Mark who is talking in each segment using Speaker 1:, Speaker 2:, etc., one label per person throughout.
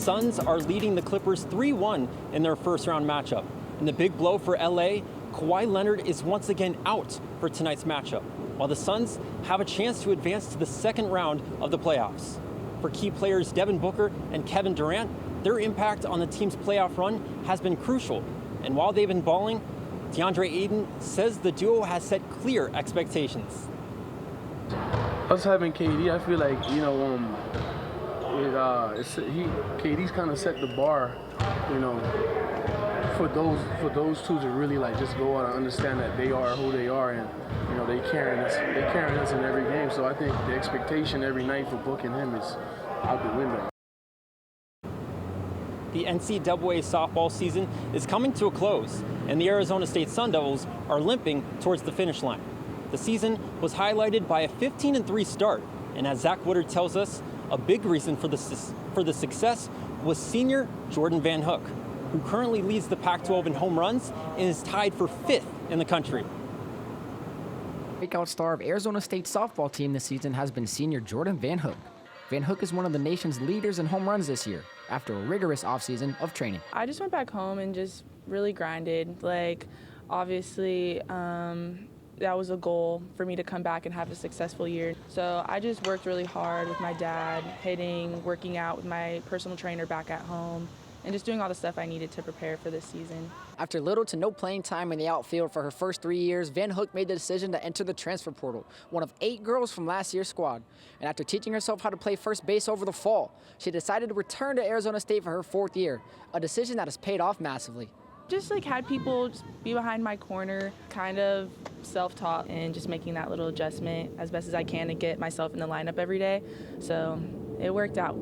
Speaker 1: Suns are leading the Clippers 3-1 in their first-round matchup. And the big blow for LA, Kawhi Leonard is once again out for tonight's matchup, while the Suns have a chance to advance to the second round of the playoffs. For key players Devin Booker and Kevin Durant, their impact on the team's playoff run has been crucial. And while they've been balling, DeAndre Ayton says the duo has set clear expectations.
Speaker 2: Us having KD, I feel like, KD's kind of set the bar, for those two to really just go out and understand that they are who they are, and they carrying us in every game. So I think the expectation every night for booking him is out the window.
Speaker 1: The NCAA softball season is coming to a close, and the Arizona State Sun Devils are limping towards the finish line. The season was highlighted by a 15-3 start, and as Zach Woodard tells us, a big reason for the success was senior Jordyn VanHook, who currently leads the Pac-12 in home runs and is tied for 5th in the country.
Speaker 3: Breakout star of Arizona State softball team this season has been senior Jordyn VanHook. VanHook is one of the nation's leaders in home runs this year, after a rigorous offseason of training.
Speaker 4: I just went back home and just really grinded. Obviously, that was a goal for me to come back and have a successful year. So I just worked really hard with my dad, hitting, working out with my personal trainer back at home, and just doing all the stuff I needed to prepare for this season.
Speaker 3: After little to no playing time in the outfield for her first 3 years, VanHook made the decision to enter the transfer portal, one of 8 girls from last year's squad. And after teaching herself how to play first base over the fall, she decided to return to Arizona State for her 4th year, a decision that has paid off massively.
Speaker 4: Just had people just be behind my corner, kind of self-taught, and just making that little adjustment as best as I can to get myself in the lineup every day. So it worked out.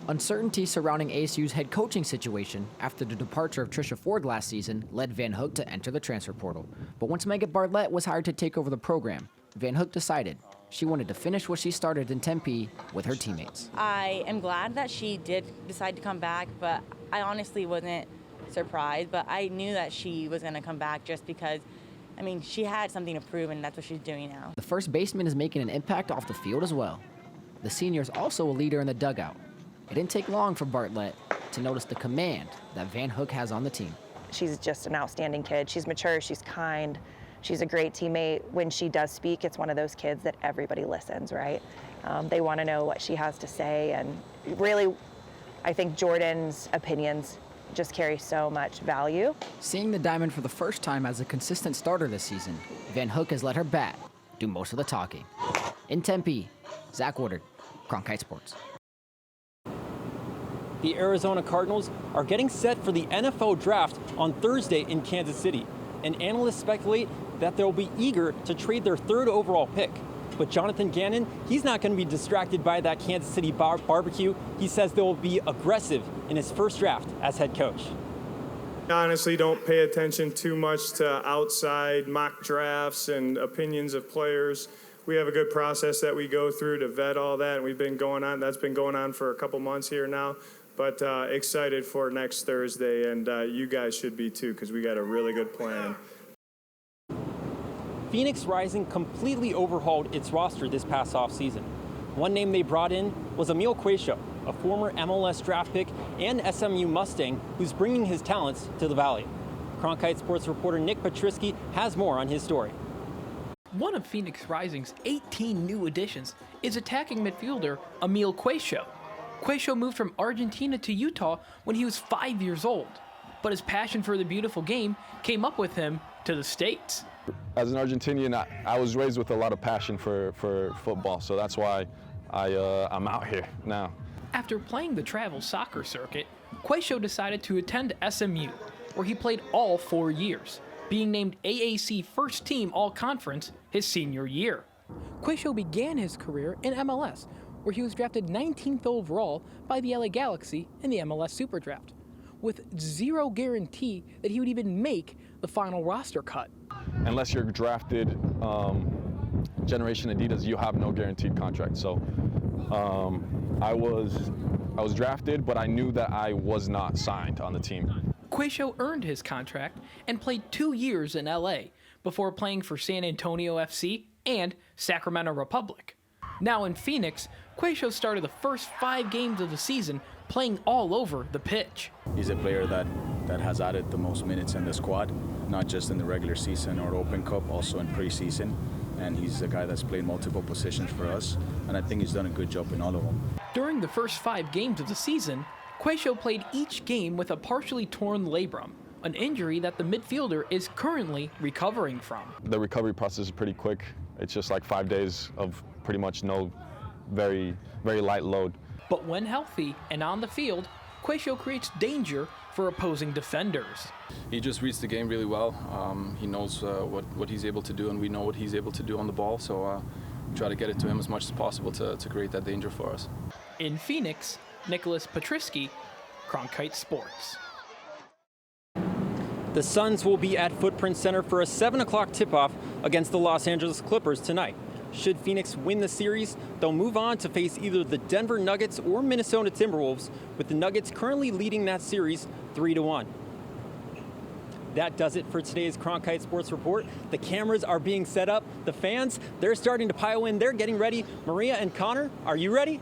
Speaker 3: Uncertainty surrounding ASU's head coaching situation after the departure of Trisha Ford last season led VanHook to enter the transfer portal. But once Megan Bartlett was hired to take over the program, VanHook decided she wanted to finish what she started in Tempe with her teammates.
Speaker 5: I am glad that she did decide to come back, but I honestly wasn't surprised. But I knew that she was going to come back just because, she had something to prove, and that's what she's doing now.
Speaker 3: The first baseman is making an impact off the field as well. The senior is also a leader in the dugout. It didn't take long for Bartlett to notice the command that VanHook has on the team.
Speaker 6: She's just an outstanding kid. She's mature, she's kind, she's a great teammate. When she does speak, it's one of those kids that everybody listens, right? They want to know what she has to say, and really, I think Jordyn's opinions just carry so much value.
Speaker 3: Seeing the Diamond for the first time as a consistent starter this season, VanHook has let her bat do most of the talking. In Tempe, Zach Woodard, Cronkite Sports.
Speaker 1: The Arizona Cardinals are getting set for the NFL draft on Thursday in Kansas City, and analysts speculate that they'll be eager to trade their 3rd overall pick. But Jonathan Gannon, he's not going to be distracted by that Kansas City barbecue. He says they will be aggressive in his first draft as head coach.
Speaker 7: I honestly don't pay attention too much to outside mock drafts and opinions of players. We have a good process that we go through to vet all that, and that's been going on for a couple months here now. But excited for next Thursday, and you guys should be too, because we got a really good plan.
Speaker 1: Phoenix Rising completely overhauled its roster this past offseason. One name they brought in was Emil Cuello, a former MLS draft pick and SMU Mustang who's bringing his talents to the Valley. Cronkite Sports reporter Nick Petrisky has more on his story.
Speaker 8: One of Phoenix Rising's 18 new additions is attacking midfielder Emil Cuello. Cuello moved from Argentina to Utah when he was 5 years old, but his passion for the beautiful game came up with him to the States.
Speaker 9: As an Argentinian, I was raised with a lot of passion for football, so that's why I'm out here now.
Speaker 8: After playing the travel soccer circuit, Cuello decided to attend SMU, where he played all 4 years, being named AAC First Team All-Conference his senior year. Cuello began his career in MLS, where he was drafted 19th overall by the LA Galaxy in the MLS Super Draft, with zero guarantee that he would even make the final roster cut.
Speaker 9: Unless you're drafted Generation Adidas, you have no guaranteed contract. So I was drafted, but I knew that I was not signed on the team.
Speaker 8: Cuello earned his contract and played 2 years in LA before playing for San Antonio FC and Sacramento Republic. Now in Phoenix, Cuello started the first 5 games of the season playing all over the pitch.
Speaker 10: He's a player that has added the most minutes in the squad, not just in the regular season or Open Cup, also in preseason. And he's a guy that's played multiple positions for us, and I think he's done a good job in all of them.
Speaker 8: During the first 5 games of the season, Cuello played each game with a partially torn labrum, an injury that the midfielder is currently recovering from.
Speaker 9: The recovery process is pretty quick. It's just like 5 days of pretty much no very light load.
Speaker 8: But when healthy and on the field, Cuello creates danger for opposing defenders.
Speaker 11: He just reads the game really well. He knows what he's able to do, and we know what he's able to do on the ball, so we try to get it to him as much as possible to create that danger for us.
Speaker 8: In Phoenix, Nicholas Patrisky, Cronkite Sports.
Speaker 1: The Suns will be at Footprint Center for a 7 o'clock tip-off against the Los Angeles Clippers tonight. Should Phoenix win the series, they'll move on to face either the Denver Nuggets or Minnesota Timberwolves, with the Nuggets currently leading that series 3-1. That does it for today's Cronkite Sports Report. The cameras are being set up. The fans, they're starting to pile in. They're getting ready. Maria and Connor, are you ready?